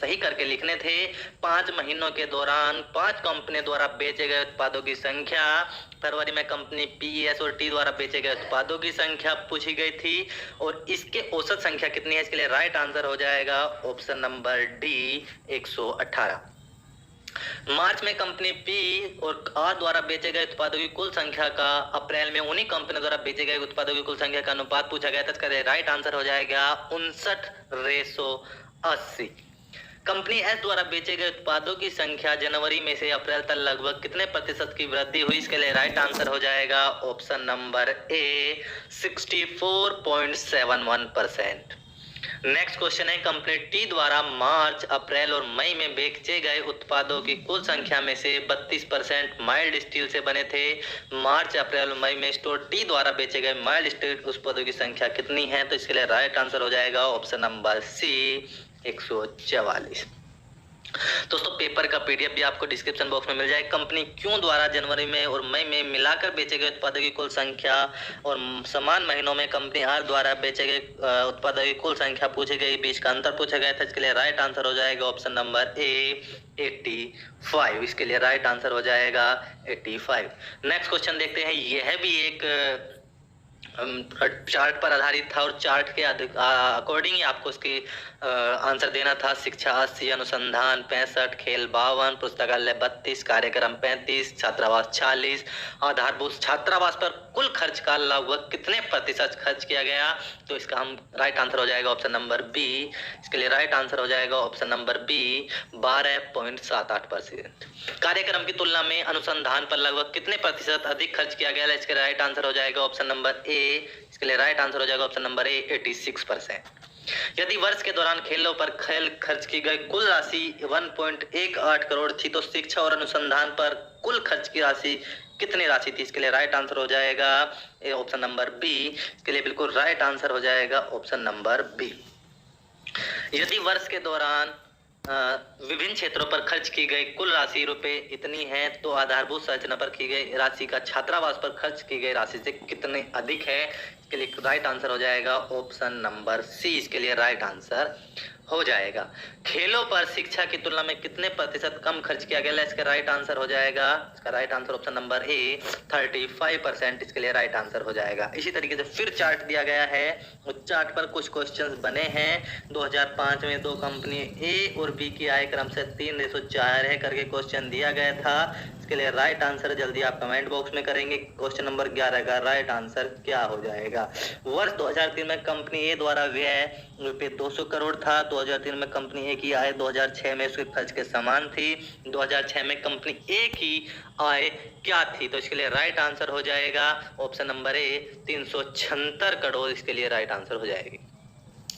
सही करके लिखने थे। 5 महीनों के दौरान 5 कंपनी द्वारा बेचे गए उत्पादों की संख्या, फरवरी में कंपनी पी, एस और टी द्वारा बेचे गए उत्पादों की संख्या पूछी गई थी और इसके औसत संख्या कितनी है, इसके लिए राइट आंसर हो जाएगा ऑप्शन नंबर डी 118। मार्च में कंपनी पी और आर द्वारा बेचे गए उत्पादों की कुल संख्या का अप्रैल में उन्हीं कंपनियों द्वारा बेचे गए उत्पादों की कुल संख्या का अनुपात पूछा गया था। इसका राइट आंसर हो जाएगा 59:80। कंपनी एस द्वारा बेचे गए उत्पादों की संख्या जनवरी में से अप्रैल तक लगभग कितने प्रतिशत की वृद्धि हुई, इसके लिए राइट आंसर हो जाएगा option number A 64.71%। Next question है, कंपनी टी द्वारा मार्च, अप्रैल और मई में बेचे गए उत्पादों की कुल संख्या में से 32% माइल्ड स्टील से बने थे। मार्च, अप्रैल और मई में स्टोर टी द्वारा बेचे गए माइल्ड स्टील उत्पादों की संख्या कितनी है, तो इसके लिए राइट आंसर हो जाएगा ऑप्शन नंबर सी 144। दोस्तों पेपर का पीडीएफ भी आपको डिस्क्रिप्शन बॉक्स में मिल जाएगा। कंपनी क्यों द्वारा जनवरी में और मई में मिलाकर बेचे गए उत्पादों की कुल संख्या और समान महीनों में कंपनी आर द्वारा बेचे गए उत्पादों की कुल संख्या पूछी गई, बीच का अंतर पूछा गया था। इसके लिए राइट आंसर हो जाएगा ऑप्शन नंबर ए 85। इसके लिए राइट आंसर हो जाएगा 85। नेक्स्ट क्वेश्चन देखते हैं। यह भी एक चार्ट पर आधारित था और चार्ट के अकॉर्डिंग ही आपको इसकी आंसर देना था। शिक्षा 80, अनुसंधान 65, खेल 52, पुस्तकालय 32, कार्यक्रम 35, छात्रावास 40। आधारभूत छात्रावास पर कुल खर्च का लगभग कितने प्रतिशत खर्च किया गया, तो इसका हम राइट आंसर हो जाएगा ऑप्शन नंबर बी। इसके लिए राइट आंसर हो जाएगा ऑप्शन नंबर बी 12.78%। कार्यक्रम की तुलना में अनुसंधान पर लगभग कितने प्रतिशत अधिक खर्च किया गया है, इसके राइट आंसर हो जाएगा ऑप्शन नंबर ए। इसके लिए राइट आंसर हो जाएगा ऑप्शन नंबर ए 86%। यदि वर्ष के दौरान खेलों पर खेल खर्च की गई कुल राशि 1.18 करोड़ थी, तो शिक्षा और अनुसंधान पर कुल खर्च की राशि कितनी राशि थी, इसके लिए राइट आंसर हो जाएगा ऑप्शन नंबर बी। इसके लिए बिल्कुल राइट आंसर हो जाएगा ऑप्शन नंबर बी। यदि वर्ष के दौरान विभिन्न क्षेत्रों पर खर्च की गई कुल राशि रुपए इतनी है, तो आधारभूत संरचना पर की गई राशि का छात्रावास पर खर्च की गई राशि से कितने अधिक है, इसके लिए राइट आंसर हो जाएगा ऑप्शन नंबर सी। इसके लिए राइट आंसर हो जाएगा। खेलों पर शिक्षा की तुलना में कितने प्रतिशत कम खर्च किया गया है, इसका राइट आंसर हो जाएगा, इसका right answer option number A 35%। इसके लिए राइट आंसर हो जाएगा। इसी तरीके से फिर चार्ट दिया गया है, उस चार्ट पर कुछ क्वेश्चंस बने हैं। 2005 में 2 कंपनी ए और बी की आय क्रम से 3:4 है करके क्वेश्चन दिया गया था। इसके लिए राइट आंसर जल्दी आप कमेंट बॉक्स में करेंगे। क्वेश्चन नंबर 11 का राइट आंसर क्या हो जाएगा। वर्ष 2003 में कंपनी ए द्वारा व्यय रुपये 200 करोड़ था। 2003 में कंपनी ए की आय 2006 में उसके खर्च के समान थी। 2006 में कंपनी ए की आय क्या थी, तो इसके लिए राइट आंसर हो जाएगा ऑप्शन नंबर ए 376 करोड़। इसके लिए राइट आंसर हो जाएगी।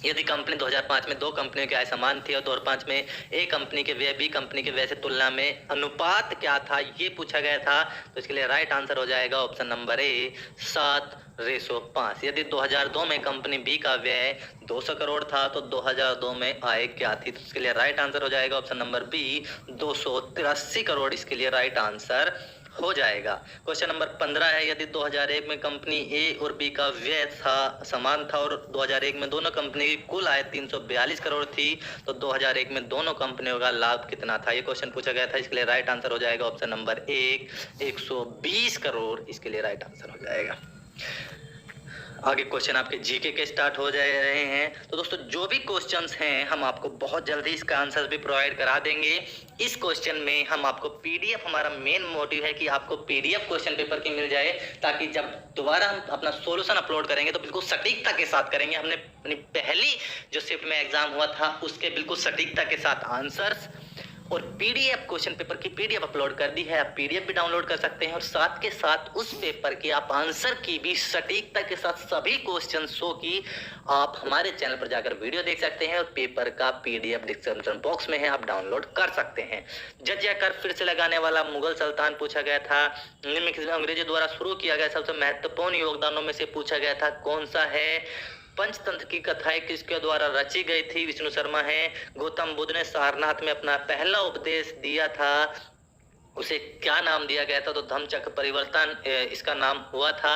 यदि कंपनी 2005 में 2 कंपनियों की आय समान थी और 2005 में ए कंपनी के व्यय बी कंपनी के व्यय से तुलना में अनुपात क्या था, ये पूछा गया था, तो इसके लिए राइट आंसर हो जाएगा ऑप्शन नंबर ए 7:5। यदि 2002 में कंपनी बी का व्यय 200 करोड़ था, तो 2002 में आय क्या थी, तो इसके लिए राइट आंसर हो जाएगा ऑप्शन नंबर बी 283 करोड़। इसके लिए राइट आंसर हो जाएगा। क्वेश्चन नंबर 15 है, यदि 2001 में कंपनी ए और बी का व्यय समान था और 2001 में दोनों कंपनी की कुल आय 342 करोड़ थी, तो 2001 में दोनों कंपनियों का लाभ कितना था, ये क्वेश्चन पूछा गया था। इसके लिए राइट आंसर हो जाएगा ऑप्शन नंबर 120 करोड़। इसके लिए राइट आंसर हो जाएगा। आगे क्वेश्चन आपके जीके के स्टार्ट हो जा रहे हैं। तो दोस्तों जो भी क्वेश्चंस हैं हम आपको बहुत जल्दी इसका आंसर भी प्रोवाइड करा देंगे। इस क्वेश्चन में हम आपको पीडीएफ, हमारा मेन मोटिव है कि आपको पीडीएफ क्वेश्चन पेपर की मिल जाए, ताकि जब दोबारा हम अपना सॉल्यूशन अपलोड करेंगे तो बिल्कुल सटीकता के साथ करेंगे। हमने अपनी पहली जो शिफ्ट में एग्जाम हुआ था उसके बिल्कुल सटीकता के साथ आंसर्स और पीडीएफ क्वेश्चन पेपर की पीडीएफ अपलोड कर दी है। आप पीडीएफ भी डाउनलोड कर सकते हैं और साथ के साथ उस पेपर के आप आंसर की भी सटीकता के साथ सभी क्वेश्चन शो की आप हमारे चैनल पर जाकर वीडियो देख सकते हैं और पेपर का पीडीएफ डिस्क्रिप्शन बॉक्स में है, आप डाउनलोड कर सकते हैं। जजिया कर फिर से लगाने वाला मुगल सुल्तान पूछा गया था। निम्नलिखित अंग्रेजों द्वारा शुरू किया गया सबसे महत्वपूर्ण योगदानों में से पूछा गया था कौन सा है। पंचतंत्र की कथाएं किसके द्वारा रची गई थी, विष्णु शर्मा है। गौतम बुद्ध ने सारनाथ में अपना पहला उपदेश दिया था उसे क्या नाम दिया गया था? तो धम्मचक्र परिवर्तन इसका नाम हुआ था।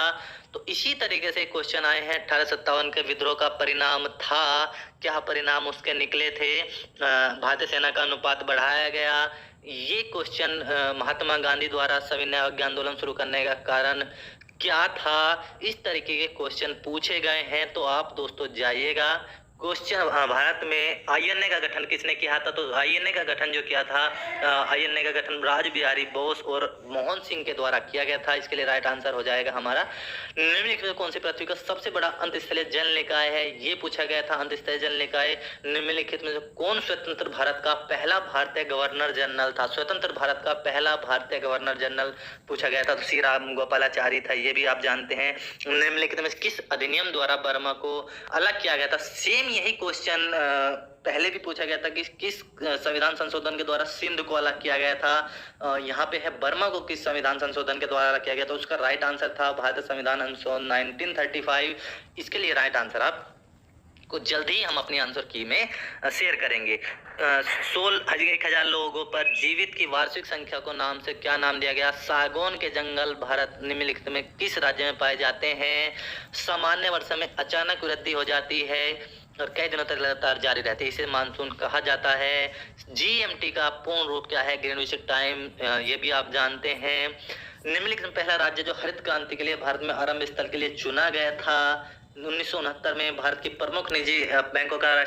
तो इसी तरीके से क्वेश्चन आए हैं 1857 के विद्रोह का परिणाम था, क्या परिणाम उसके निकले थे? भारतीय सेना का अनुपात बढ़ाया गया। ये क्वेश्चन महात्मा गांधी द्वारा सविनय अवज्ञा आंदोलन शुरू करने का कारण क्या था? इस तरीके के क्वेश्चन पूछे गए हैं। तो आप दोस्तों जाइएगा क्वेश्चन, भारत में आईएनए का गठन किसने किया था? तो आईएनए का गठन जो किया था, आईएनए का गठन रासबिहारी बोस और मोहन सिंह के द्वारा किया गया था। इसके लिए राइट आंसर हो जाएगा हमारा निम्नलिखित में कौन सी पृथ्वी का सबसे बड़ा अंतस्थलीय जल निकाय है? ये पूछा गया था। अंतस्थलीय जल निकाय निम्नलिखित में से कौन स्वतंत्र भारत का पहला भारतीय गवर्नर जनरल था? स्वतंत्र भारत का पहला भारतीय गवर्नर जनरल पूछा गया था, तो श्री राम गोपालाचारी था। ये भी आप जानते हैं। निम्नलिखित में किस अधिनियम द्वारा बर्मा को अलग किया गया था? सेम यही क्वेश्चन पहले भी पूछा गया था कि किस संविधान संशोधन के द्वारा सिंध को अलग किया गया था। यहाँ पे है बर्मा को किस संविधान संशोधन के द्वारा अलग किया गया था? उसका राइट आंसर था भारतीय संविधान अनुच्छेद 1935। इसके लिए राइट आंसर आप को जल्दी ही हम अपनी आंसर की में शेयर करेंगे। 1,000 लोगों पर जीवित की वार्षिक संख्या को नाम से क्या नाम दिया गया? सागौन के जंगल भारत निम्नलिखित में किस राज्य में पाए जाते हैं? सामान्य वर्षा में अचानक वृद्धि हो जाती है और कई दिनों तक लगातार जारी रहती है, इसे मानसून कहा जाता है। जीएमटी का पूर्ण रूप क्या है? ग्रीनविच टाइम, ये भी आप जानते हैं। निम्नलिखित में पहला राज्य जो हरित क्रांति के लिए भारत में आरंभ स्थल के लिए चुना गया था? 1969 में भारत की प्रमुख निजी बैंकों का